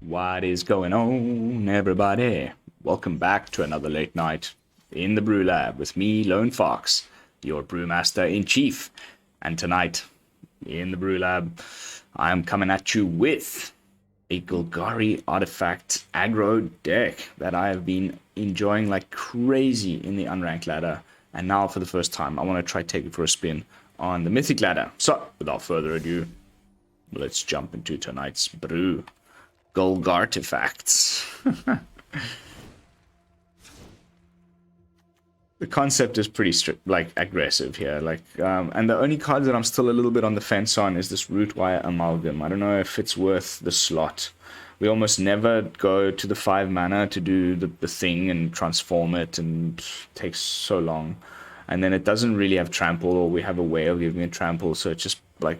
What is going on, everybody? Welcome back to another late night in the BrewLab with me, Lone Fox, your brewmaster in chief. And tonight, in the BrewLab, I am coming at you with a Golgari Artifact aggro deck that I have been enjoying like crazy in the unranked ladder. And now, for the first time, I want to try take it for a spin on the mythic ladder. So, without further ado, let's jump into tonight's brew. GolgArtifacts. The concept is pretty aggressive here. And the only card that I'm still a little bit on the fence on is this Rootwire Amalgam. I don't know if it's worth the slot. We almost never go to the 5 mana to do the thing and transform it, and it takes so long. And then it doesn't really have trample, or we have a way of giving it trample, so it's just like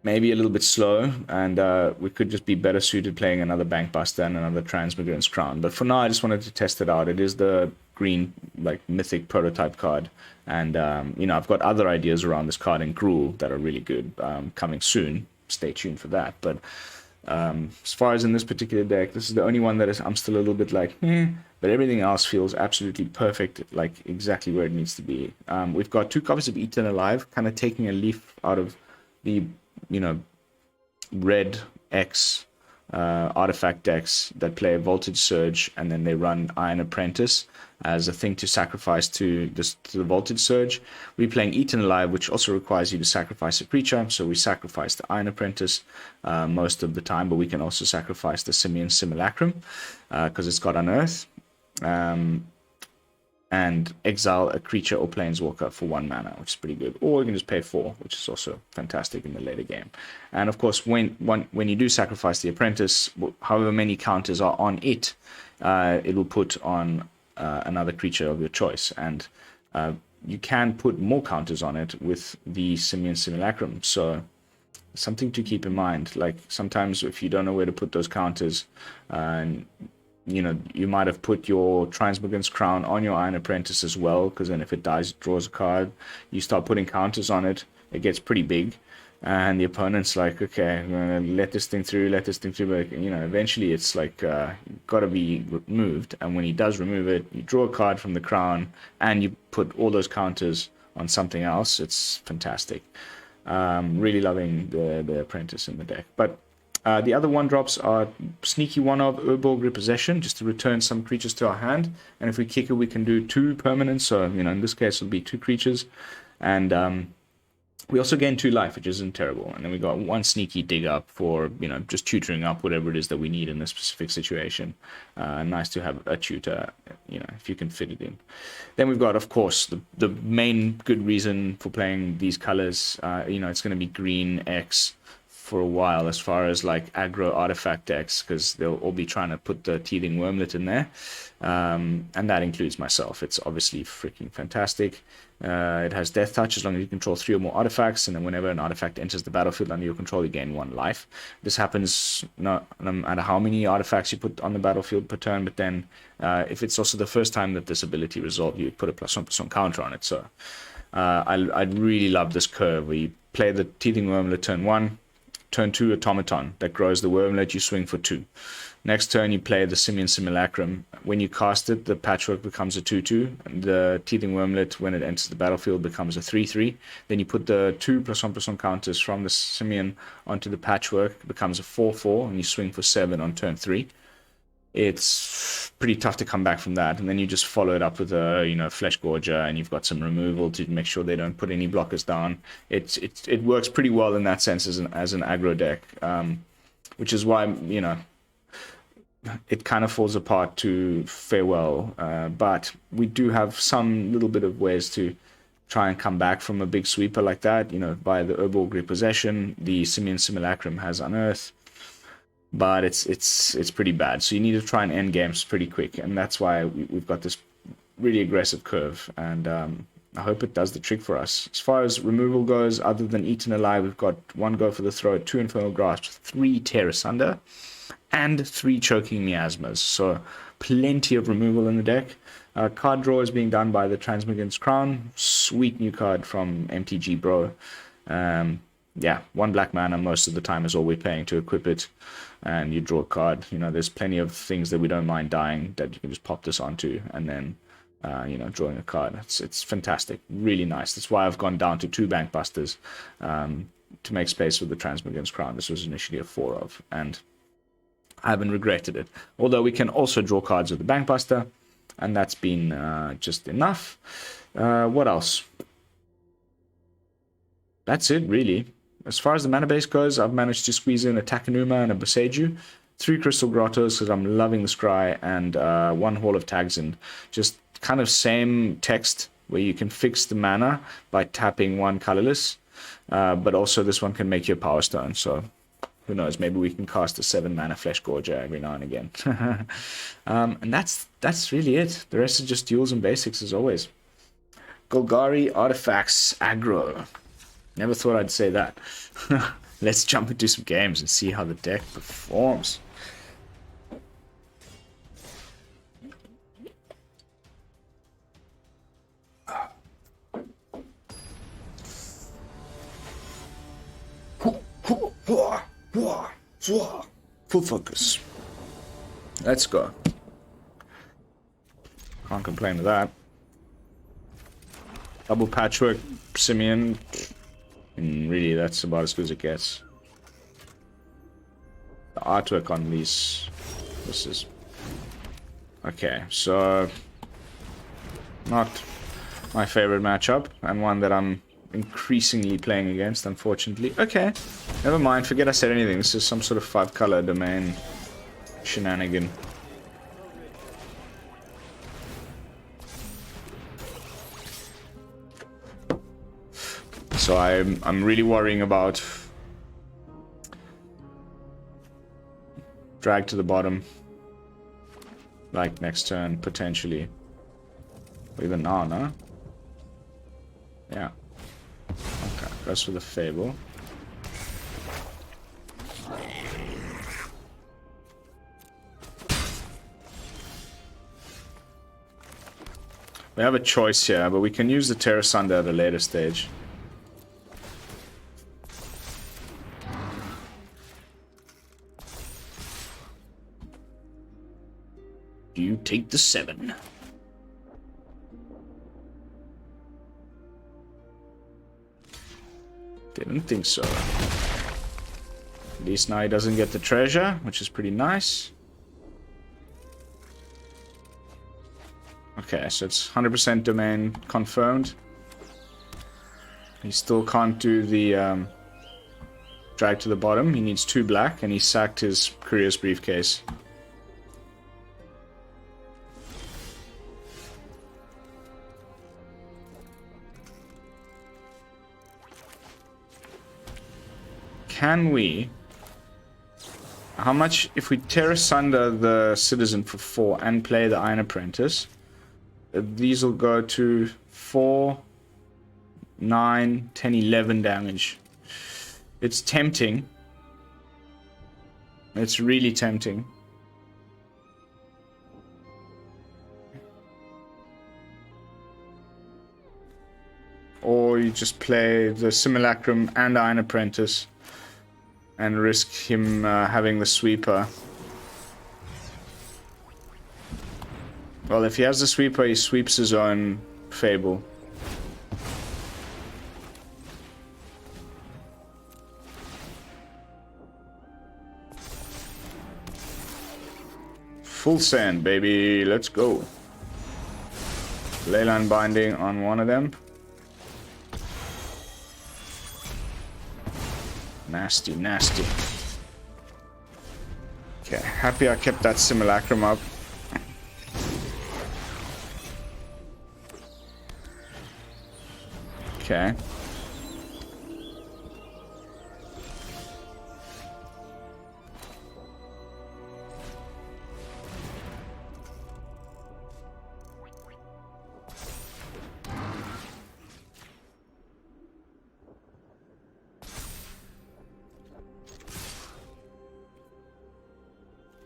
maybe a little bit slow, and we could just be better suited playing another Bankbuster and another Transmogrant's Crown. But for now, I just wanted to test it out. It is the green, mythic prototype card, and I've got other ideas around this card in Gruul that are really good, coming soon. Stay tuned for that. But as far as in this particular deck, this is the only one that I'm still a little bit but everything else feels absolutely perfect, like exactly where it needs to be. We've got 2 copies of Eaten Alive, kind of taking a leaf out of the red X artifact decks that play a Voltage Surge, and then they run Iron Apprentice as a thing to sacrifice to the Voltage Surge. We're playing Eaten Alive, which also requires you to sacrifice a creature, so we sacrifice the Iron Apprentice most of the time, but we can also sacrifice the Simian Simulacrum because it's got Unearth. And exile a creature or planeswalker for 1 mana, which is pretty good. Or you can just pay 4, which is also fantastic in the later game. And of course, when you do sacrifice the Apprentice, however many counters are on it, it will put on another creature of your choice. And you can put more counters on it with the Simian Simulacrum. So something to keep in mind. Like sometimes if you don't know where to put those counters, you might have put your Transmogrant's Crown on your Iron Apprentice as well, because then if it dies, it draws a card. You start putting counters on it, it gets pretty big, and the opponent's like, okay, I'm going to let this thing through, but eventually it's like, got to be removed, and when he does remove it, you draw a card from the Crown, and you put all those counters on something else. It's fantastic. Really loving the Apprentice in the deck. But the other 1-drops are sneaky one of Urborg Repossession, just to return some creatures to our hand. And if we kick it, we can do 2 permanents. So, in this case, it'll be 2 creatures. And we also gain 2 life, which isn't terrible. And then we got 1 sneaky dig up for, just tutoring up whatever it is that we need in this specific situation. Nice to have a tutor, if you can fit it in. Then we've got, of course, the main good reason for playing these colors. It's going to be green X for a while as far as aggro artifact decks, because they'll all be trying to put the Teething Wurmlet in there, and that includes myself. It's obviously freaking fantastic. It has Death Touch as long as you control 3 or more artifacts, and then whenever an artifact enters the battlefield under your control, you gain 1 life. This happens no matter how many artifacts you put on the battlefield per turn, but then if it's also the first time that this ability resolved, you put a +1/+1 counter on it. So I really love this curve where you play the Teething Wurmlet turn 1, turn 2 Automaton that grows the Wurmlet, you swing for 2. Next turn you play the Simian Simulacrum. When you cast it, the Patchwork becomes a 2/2, and the Teething Wurmlet, when it enters the battlefield, becomes a 3/3. Then you put the 2 +1/+1 counters from the Simian onto the Patchwork, it becomes a 4/4, and you swing for 7 on turn 3. It's pretty tough to come back from that, and then you just follow it up with a Fleshgorger, and you've got some removal to make sure they don't put any blockers down. It works pretty well in that sense as an aggro deck, which is why it kind of falls apart to farewell. But we do have some little bit of ways to try and come back from a big sweeper like that. By the Urborg Repossession, the Simian Simulacrum has Unearth, but it's pretty bad. So you need to try and end games pretty quick, and that's why we've got this really aggressive curve, and I hope it does the trick for us. As far as removal goes, other than Eaten Alive, we've got 1 Go for the Throat, 2 Infernal Grasp, 3 Tear Asunder, and 3 Choking Miasmas. So plenty of removal in the deck. Card draw is being done by the Transmogrant's Crown. Sweet new card from MTG Bro. yeah, 1 black mana most of the time is all we're paying to equip it, and you draw a card. You know, there's plenty of things that we don't mind dying that you can just pop this onto, and then you know, drawing a card. It's fantastic, really nice. That's why I've gone down to 2 Bankbusters to make space for the Transmogrant's Crown. This was initially a 4 of, and I haven't regretted it. Although we can also draw cards with the Bankbuster, and that's been just enough. What else? That's it, really. As far as the mana base goes, I've managed to squeeze in a Takenuma and a Boseiju, 3 Crystal Grottos because I'm loving the Scry, and 1 Hall of Tagsin. Just kind of same text where you can fix the mana by tapping 1 colorless, but also this one can make you a Power Stone, so who knows, maybe we can cast a 7 mana Fleshgorger every now and again. And that's really it. The rest is just duels and basics as always. Golgari, Artifacts, Aggro. Never thought I'd say that. Let's jump into some games and see how the deck performs. Full focus. Let's go. Can't complain with that. Double Patchwork, Simian. And really, that's about as good as it gets. The artwork on these... This is... Okay, so... Not my favorite matchup, and one that I'm increasingly playing against, unfortunately. Okay, never mind, forget I said anything. This is some sort of 5-color domain shenanigan. So I'm really worrying about drag to the bottom, like next turn potentially, or even now, no? Yeah. Okay, goes for the Fable. We have a choice here, but we can use the Tear Asunder at a later stage. You take the 7. Didn't think so. At least now he doesn't get the treasure, which is pretty nice. Okay, so it's 100% domain confirmed. He still can't do the drag to the bottom. He needs 2 black, and he sacked his Courier's Briefcase. Can we... How much... If we Tear Asunder the Citizen for 4 and play the Iron Apprentice, these will go to 4, 9, 10, 11 damage. It's tempting. It's really tempting. Or you just play the Simulacrum and Iron Apprentice and risk him having the sweeper. Well, if he has the sweeper, he sweeps his own Fable. Full send, baby. Let's go. Leyline Binding on one of them. Nasty, nasty. Okay, happy I kept that Simulacrum up. Okay.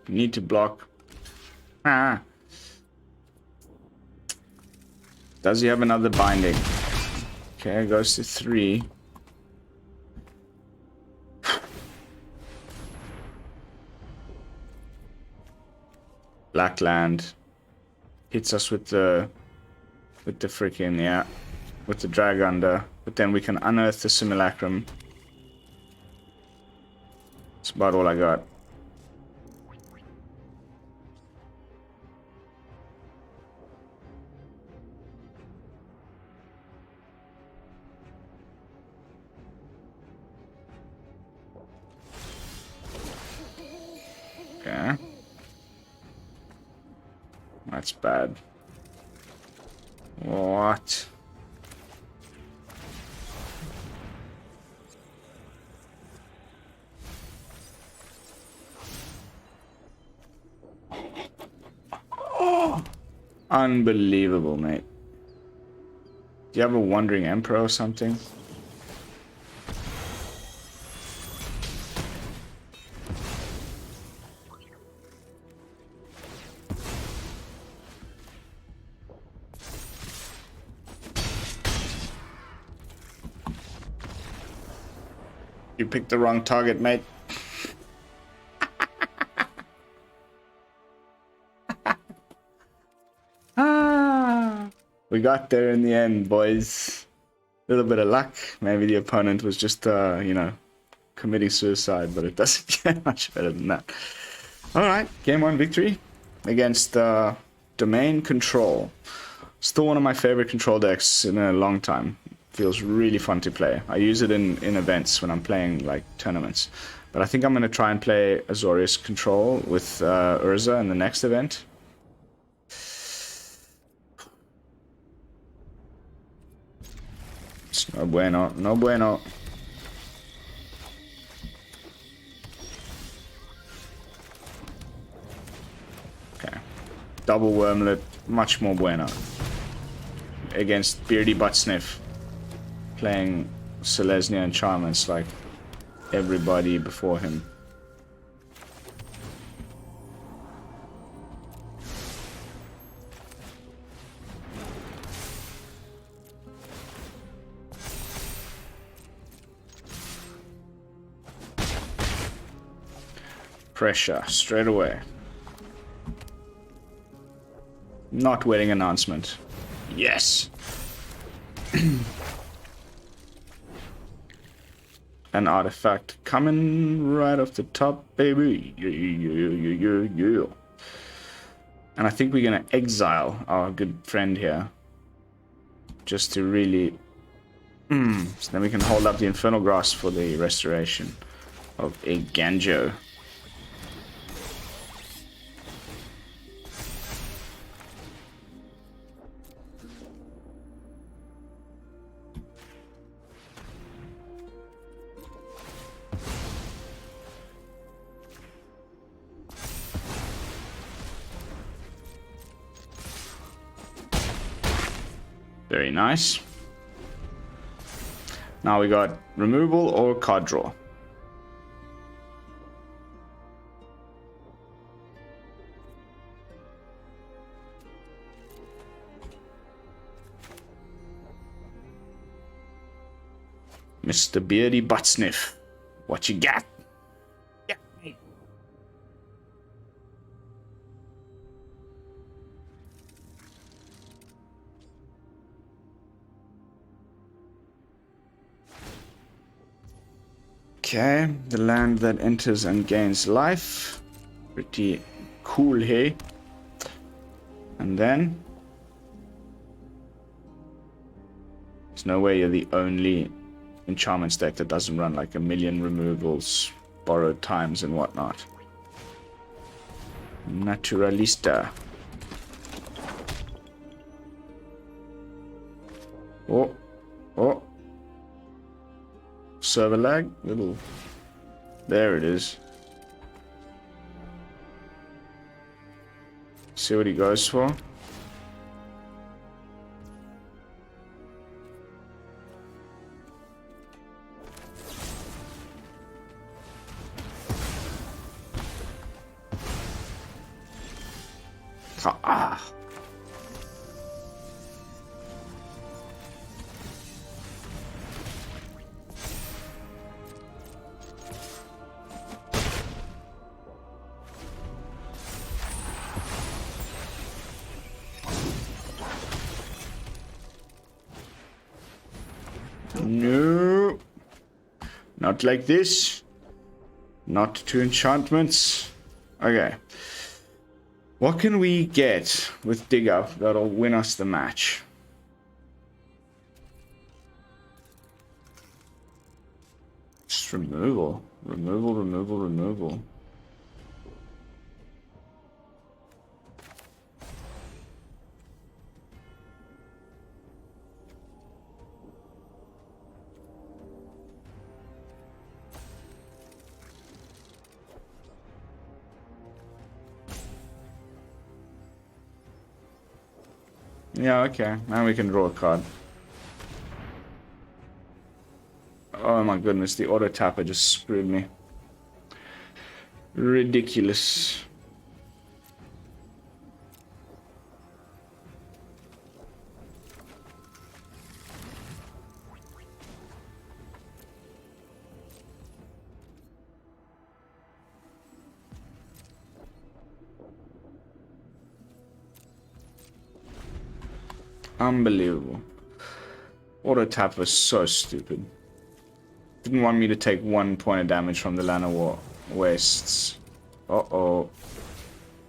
Need to block. Ah. Does he have another binding? Okay, goes to 3. black land. Hits us with the freaking, yeah, with the drag under. But then we can unearth the Simulacrum. That's about all I got. Okay. That's bad. What? Oh, unbelievable, mate. Do you have a Wandering Emperor or something? You picked the wrong target, mate. We got there in the end, boys. A little bit of luck. Maybe the opponent was just, you know, committing suicide, but it doesn't get much better than that. Alright, game 1 victory against Domain Control. Still one of my favorite control decks in a long time. Feels really fun to play. I use it in events when I'm playing like tournaments. But I think I'm going to try and play Azorius Control with Urza in the next event. It's no bueno, no bueno. Okay. Double Wurmlet, much more bueno. Against Beardy Buttsniff. Playing Selesnya enchantments like everybody before him. Pressure straight away. Not wedding announcement. Yes. An artifact coming right off the top, baby. Yeah. And I think we're gonna exile our good friend here. Just to really... So then we can hold up the Infernal Grasp for the restoration of a Ganjo. Very nice. Now we got removal or card draw. Mr. Beardy Buttsniff, what you got? Yeah. Okay, the land that enters and gains life. Pretty cool, hey? And then... there's no way you're the only enchantments deck that doesn't run like a million removals, borrowed times and whatnot. Naturalista. Oh. Oh. Server lag? Little... there it is. See what he goes for. Ah. No. Not like this. Not two enchantments. Okay. What can we get with Dig Up that'll win us the match? Just removal. Removal, removal, removal. Yeah, okay. Now we can draw a card. Oh my goodness, the auto tapper just screwed me. Ridiculous. Unbelievable. Auto tap was so stupid. Didn't want me to take 1 point of damage from the Llanowar Wastes. Uh-oh.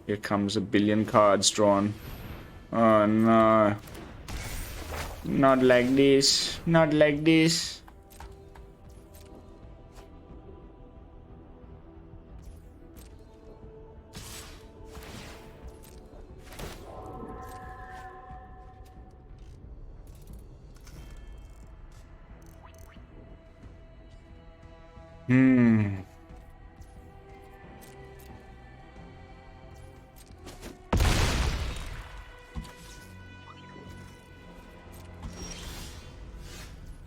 Here comes a billion cards drawn. Oh no. Not like this. Not like this.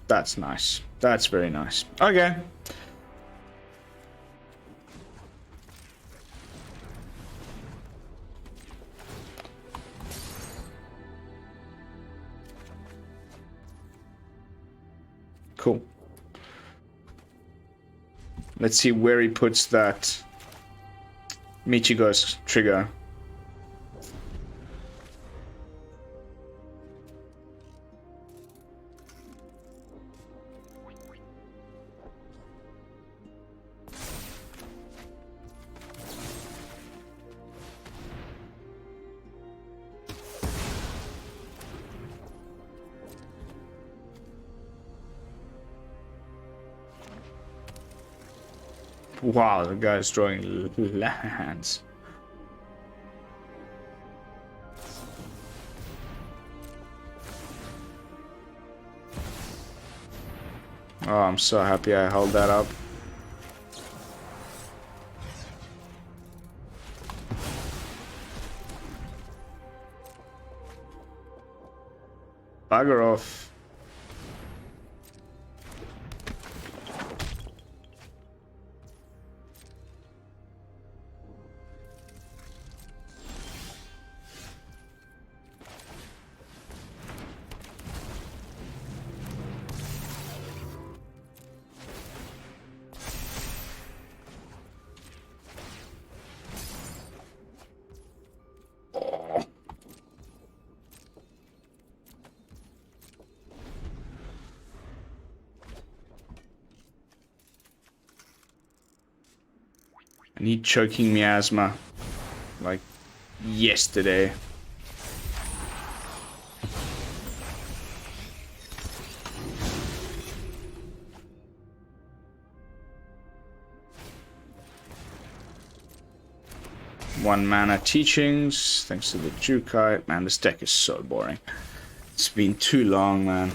That's nice. That's very nice. Okay. Cool. Let's see where he puts that Michigo's trigger. Wow, the guy's drawing lands. Oh, I'm so happy I held that up. Bugger off. I need Choking Miasma, like yesterday. One mana teachings, thanks to the Jukai. Man, this deck is so boring. It's been too long, man.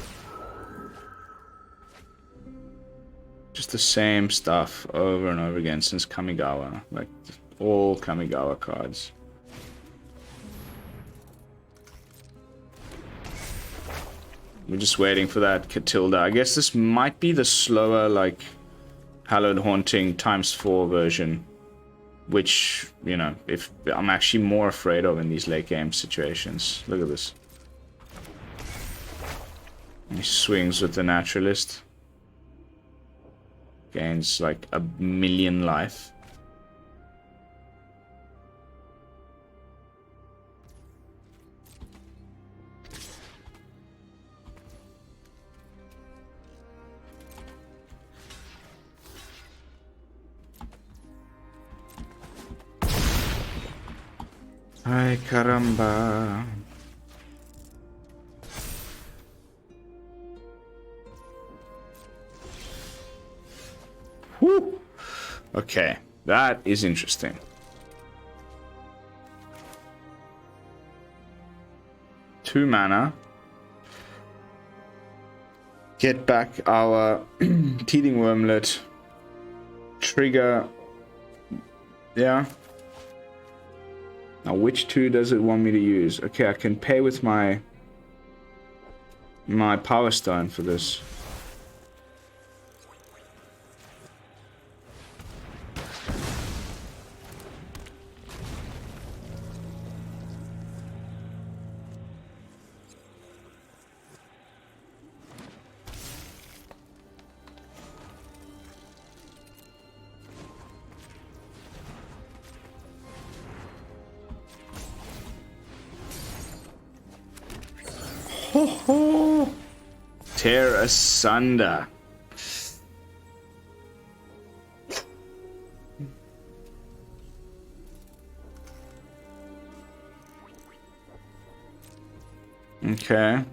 Just the same stuff over and over again since Kamigawa. Like, all Kamigawa cards. We're just waiting for that Catilda. I guess this might be the slower, like, Hallowed Haunting ×4 version. Which, you know, if I'm actually more afraid of in these late game situations. Look at this. He swings with the Naturalist. Gains like 1,000,000 life. Ay, caramba. Whew. Okay, that is interesting. Two mana. Get back our Teething Wurmlet. Trigger. Yeah. Now, which two does it want me to use? Okay, I can pay with my Power Stone for this. Ho ho! Tear Asunder. Okay.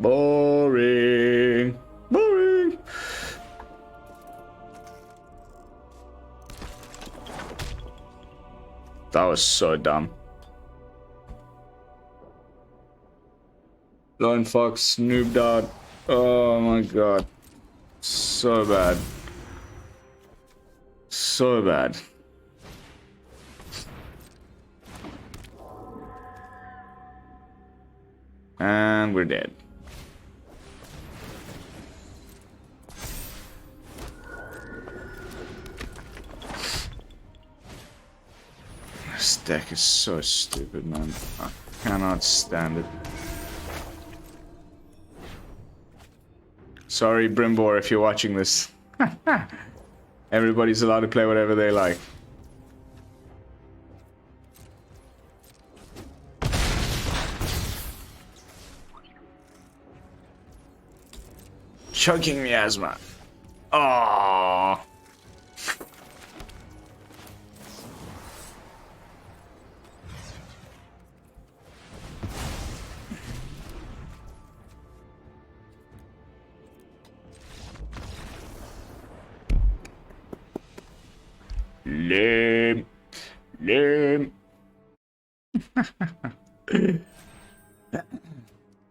Boring. Boring. That was so dumb. Lone Fox snooped out. Oh my god. So bad. So bad. And we're dead. This deck is so stupid, man. I cannot stand it. Sorry, Brimbor, if you're watching this. Everybody's allowed to play whatever they like. Choking Miasma. Oh. Lame. Lame.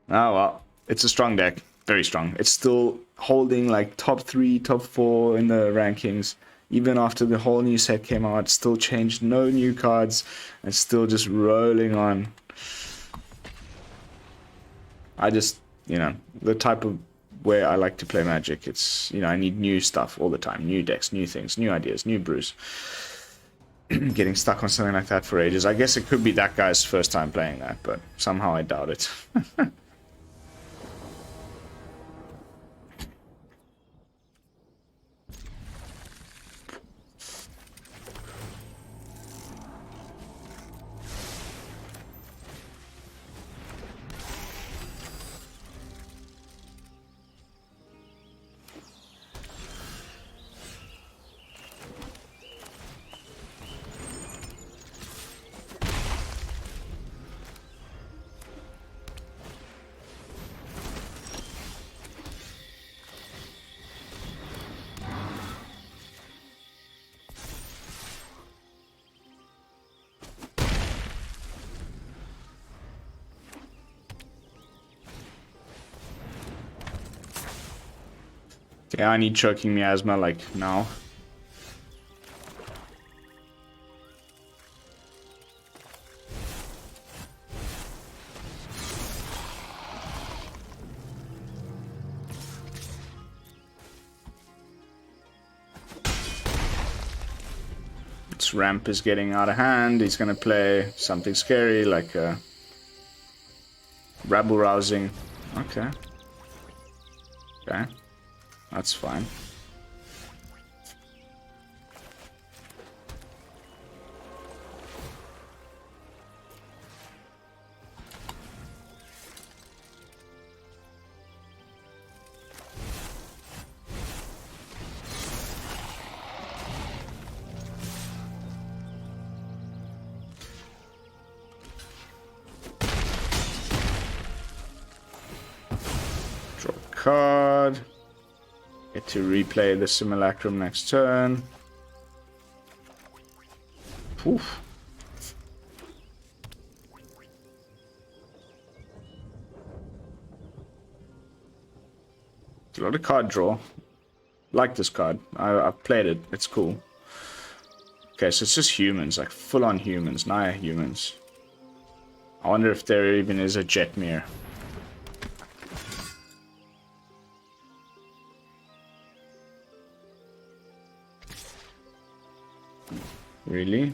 Oh well, it's a strong deck. Very strong. It's still holding like top 3, top 4 in the rankings. Even after the whole new set came out, still changed, no new cards, and still just rolling on. I just, you know, the type of way I like to play Magic, it's, you know, I need new stuff all the time. New decks, new things, new ideas, new brews. Getting stuck on something like that for ages. I guess it could be that guy's first time playing that, but somehow I doubt it. Yeah, I need Choking Miasma, like, now. Let's this ramp is getting out of hand, he's gonna play something scary like rabble rousing. Okay. Okay. That's fine. Card. Get to replay the Simulacrum next turn. Oof. It's a lot of card draw. Like this card. I've played it. It's cool. Okay, so it's just humans, like full-on humans, Naya humans. I wonder if there even is a Jetmir. Really?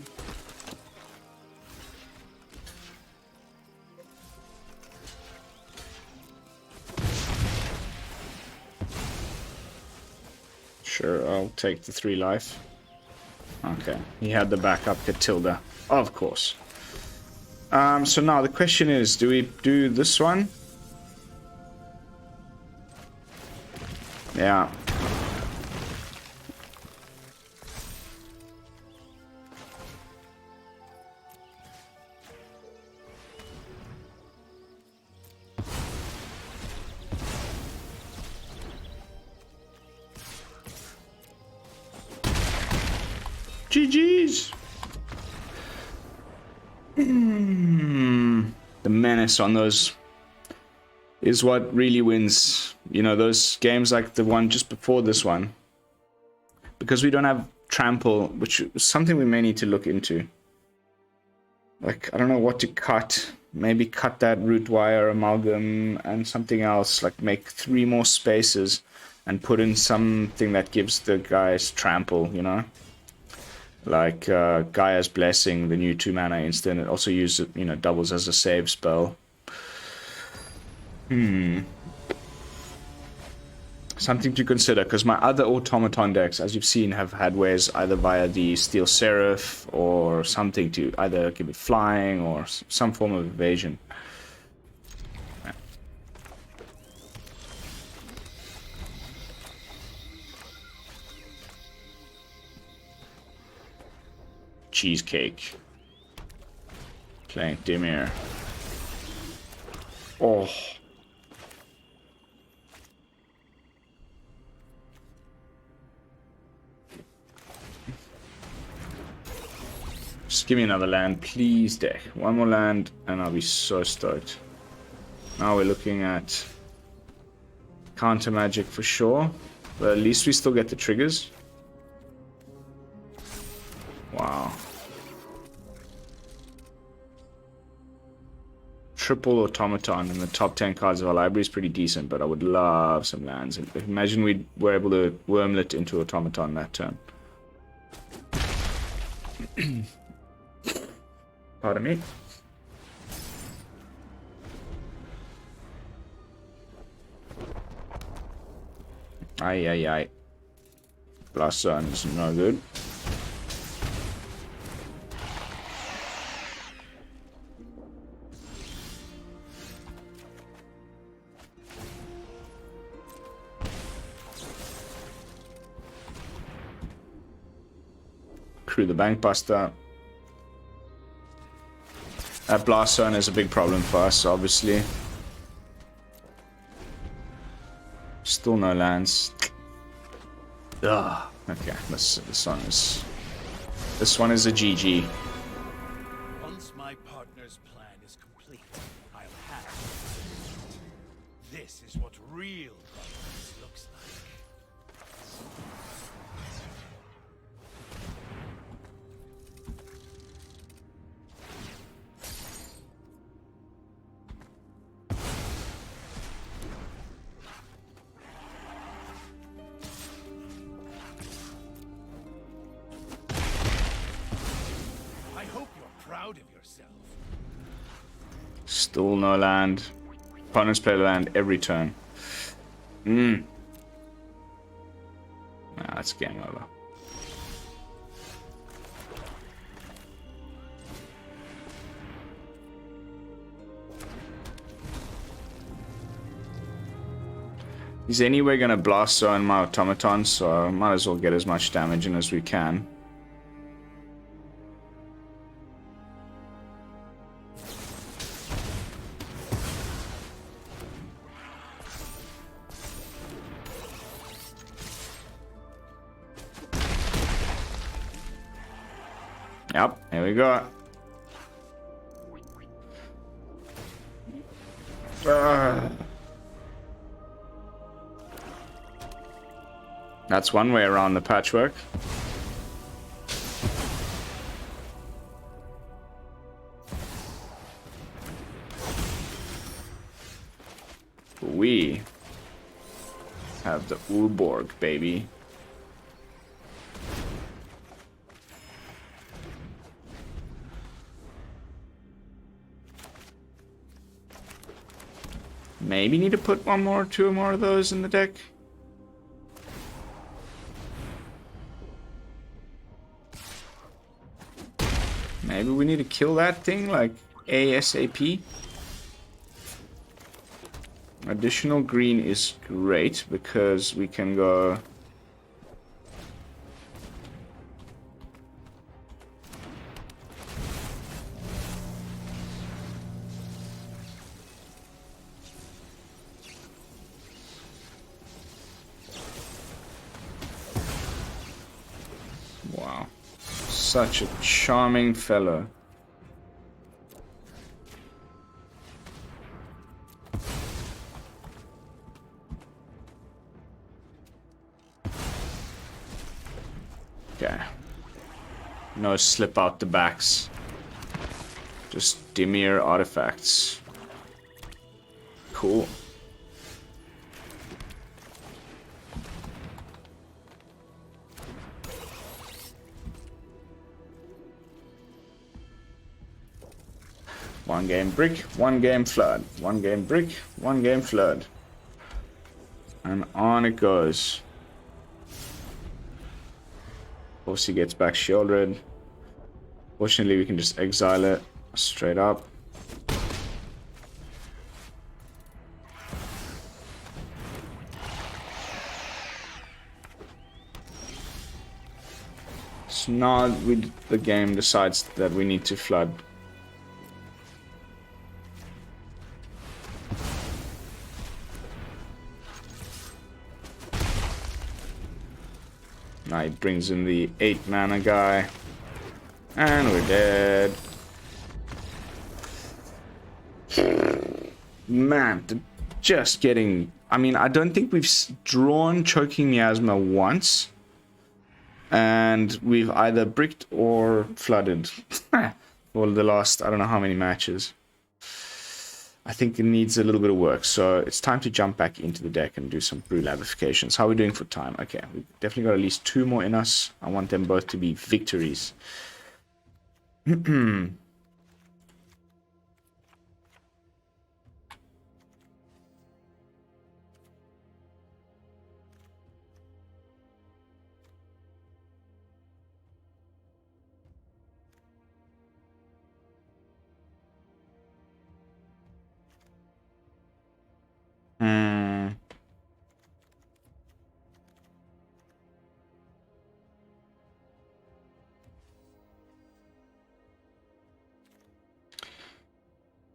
Sure, I'll take the 3 life. Okay, he had the backup Catilda. Of course. So now the question is, do we do this one? Yeah. GG's. The menace on those is what really wins. You know, those games like the one just before this one. Because we don't have trample, which is something we may need to look into. Like, I don't know what to cut. Maybe cut that root wire amalgam and something else. Like, make 3 more spaces and put in something that gives the guys trample, you know? Like Gaia's Blessing, the new 2-mana instant. It also uses, you know, doubles as a save spell. Something to consider, because my other automaton decks, as you've seen, have had ways either via the Steel Seraph or something to either give it flying or some form of evasion. Cheesecake. Playing Dimir. Oh. Just give me another land, please, deck. 1 more land, and I'll be so stoked. Now we're looking at counter magic for sure, but at least we still get the triggers. Wow. Triple automaton in the top 10 cards of our library is pretty decent, but I would love some lands. Imagine we were able to Wurmlet into automaton that turn. Pardon me. Aye. Blast Sun is no good. Crew the Bankbuster. That Blast Zone is a big problem for us, obviously. Still no lands. Ugh. Okay, this one is a GG. Once my partner's plan is complete, I'll have it. This is what real governance looks like. proud of yourself. Still no land. Opponents play land every turn. Nah, that's game over. He's anyway gonna blast zone my automaton, so I might as well get as much damage in as we can. Yep, here we go. That's one way around the patchwork. We have the Urborg, baby. Maybe need to put one more, two more of those in the deck. Maybe we need to kill that thing like ASAP. Additional green is great because we can go... Wow. Such a charming fellow. Okay. No slip out the backs. Just Dimir artifacts. Cool. One game brick, one game flood. One game brick, one game flood. And on it goes. Of course he gets back shielded. Fortunately we can just exile it straight up. So now the game decides that we need to flood. Now he brings in the 8 mana guy. And we're dead. Man, just getting... I mean, I don't think we've drawn Choking Miasma once. And we've either bricked or flooded. For the last, I don't know how many matches. I think it needs a little bit of work, so it's time to jump back into the deck and do some BrewLabifications. How are we doing for time? Okay, we've definitely got at least 2 more in us. I want them both to be victories.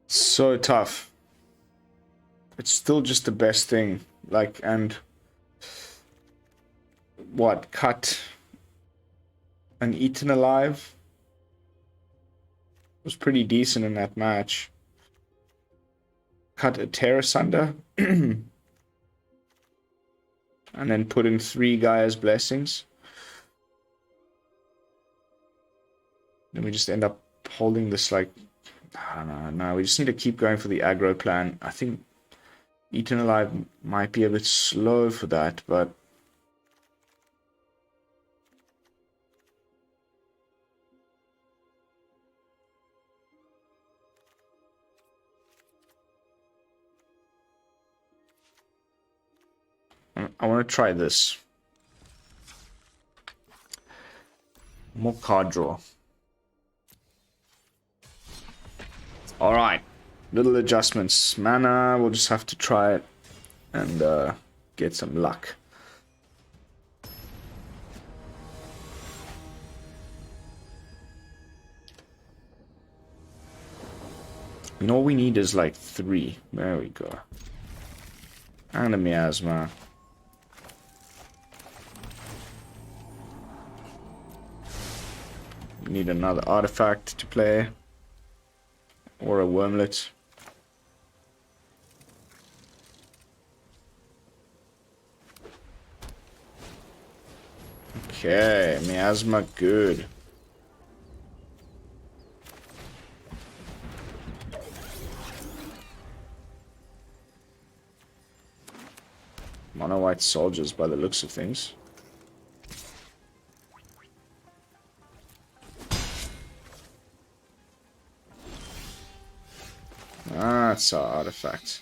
So tough. It's still just the best thing. Like, and what? Cut an Eaten Alive was pretty decent in that match. Cut a Tear Asunder. And then put in 3 Gaia's Blessings. Then we just end up holding this, like, I don't know. No, we just need to keep going for the aggro plan. I think Eaten Alive might be a bit slow for that, but... I want to try this. More card draw. Alright. Little adjustments. Mana, we'll just have to try it and get some luck. You know, all we need is like 3. There we go. And a Miasma. We need another artifact to play. Or a Wurmlet. Okay, Miasma, good. Mono white soldiers by the looks of things. That's our artifact.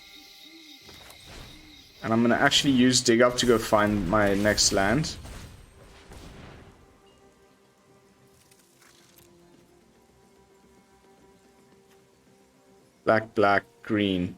And I'm gonna actually use Dig Up to go find my next land. Black, black, green.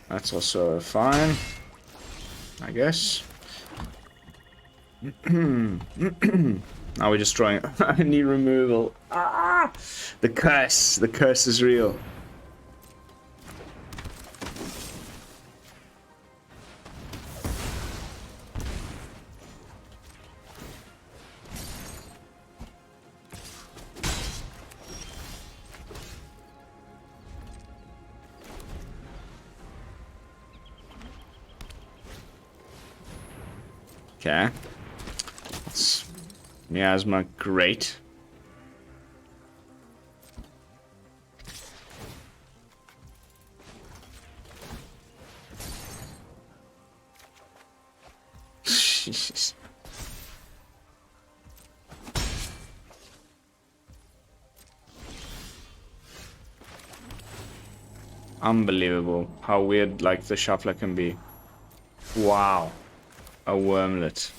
That's also fine, I guess. Now we're destroying it. I need removal. Ah! The curse. The curse is real. Okay. It's Miasma, great. Jesus. Unbelievable how weird like the shuffler can be. Wow. A Wurmlet.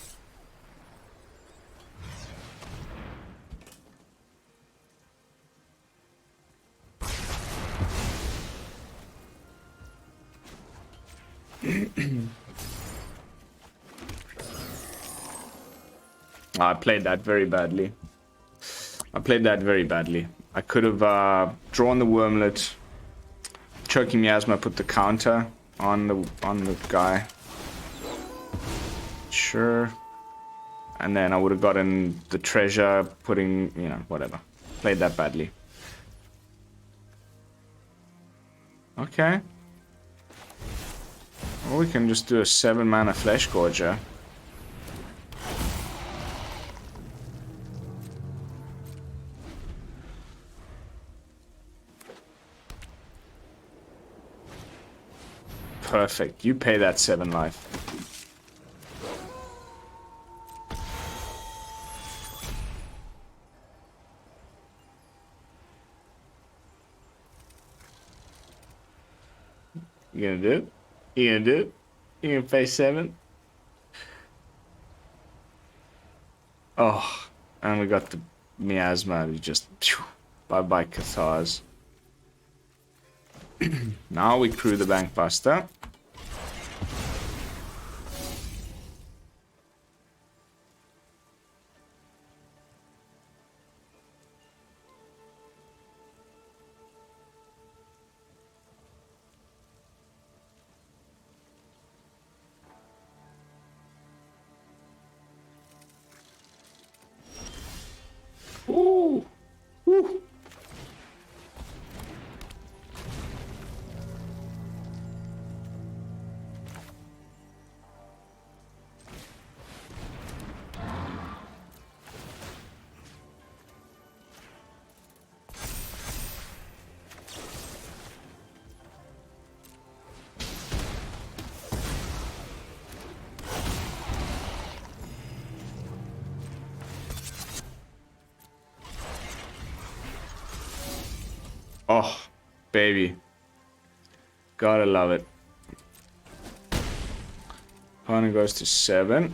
I played that very badly. I could have drawn the Wurmlet. Choking Miasma, put the counter on the guy. Sure. And then I would have gotten the treasure, putting, you know, whatever. Played that badly. Okay. Or we can just do a 7-mana Fleshgorger. Perfect. You pay that 7 life. You gonna do it? You gonna do it? You gonna pay 7? Oh, and we got the Miasma. We just bye-bye Cathars. Now we crew the Bankbuster. Ooh. Ooh. Oh, baby. Gotta love it. Opponent goes to 7.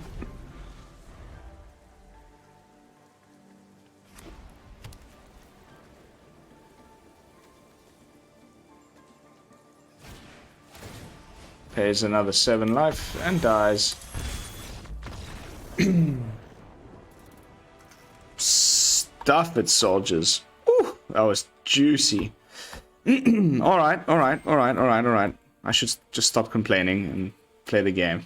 Pays another 7 life and dies. Stuff it, soldiers. Ooh, that was juicy. Alright. I should just stop complaining and play the game.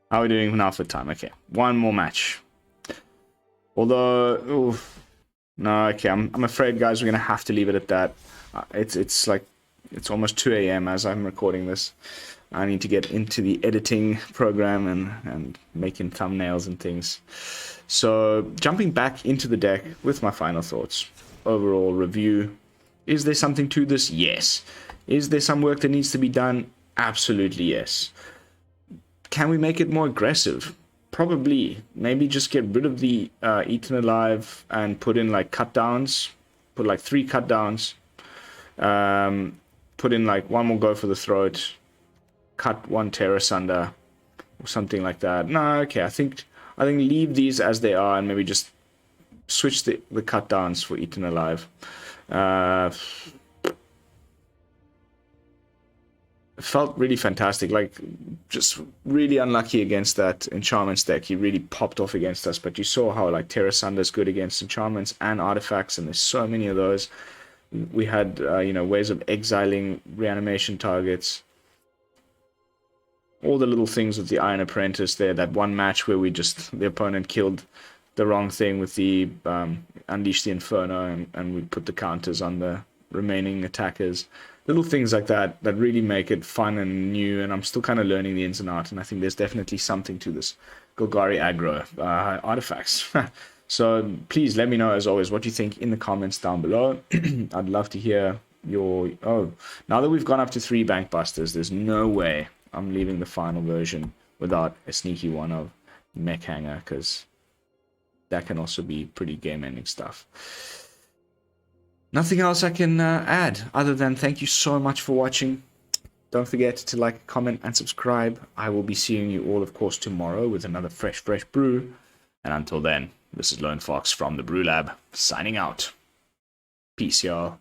How are we doing now for time? Okay, one more match. Although, oof, no, okay, I'm afraid, guys, we're gonna have to leave it at that. It's like it's almost 2 a.m. as I'm recording this. I need to get into the editing program and making thumbnails and things. So jumping back into the deck with my final thoughts. Overall review. Is there something to this? Yes. Is there some work that needs to be done? Absolutely yes. Can we make it more aggressive? Probably. Maybe just get rid of the Eaten Alive and put in like cut downs. Put like 3 cut downs. Put in like 1 more go for the throat. Cut 1 Tear Asunder. Or something like that. No, okay. I think leave these as they are and maybe just switch the cut downs for Eaten Alive. Felt really fantastic. Like, just really unlucky against that enchantments deck. He really popped off against us, but you saw how like Tear Asunder is good against enchantments and artifacts, and there's so many of those. We had ways of exiling reanimation targets. All the little things with the Iron Apprentice there. That one match where the opponent killed the wrong thing with the Unleash the Inferno, and we put the counters on the remaining attackers. Little things like that really make it fun and new, and I'm still kind of learning the ins and outs, and I think there's definitely something to this Golgari Aggro artifacts. So please let me know, as always, what you think in the comments down below. I'd love to hear your... Oh, now that we've gone up to 3 Bankbusters, there's no way I'm leaving the final version without a sneaky one of Mech Hangar, because that can also be pretty game-ending stuff. Nothing else I can add other than thank you so much for watching. Don't forget to like, comment, and subscribe. I will be seeing you all, of course, tomorrow with another fresh brew. And until then, this is Lone Fox from the BrewLab, signing out. Peace, y'all.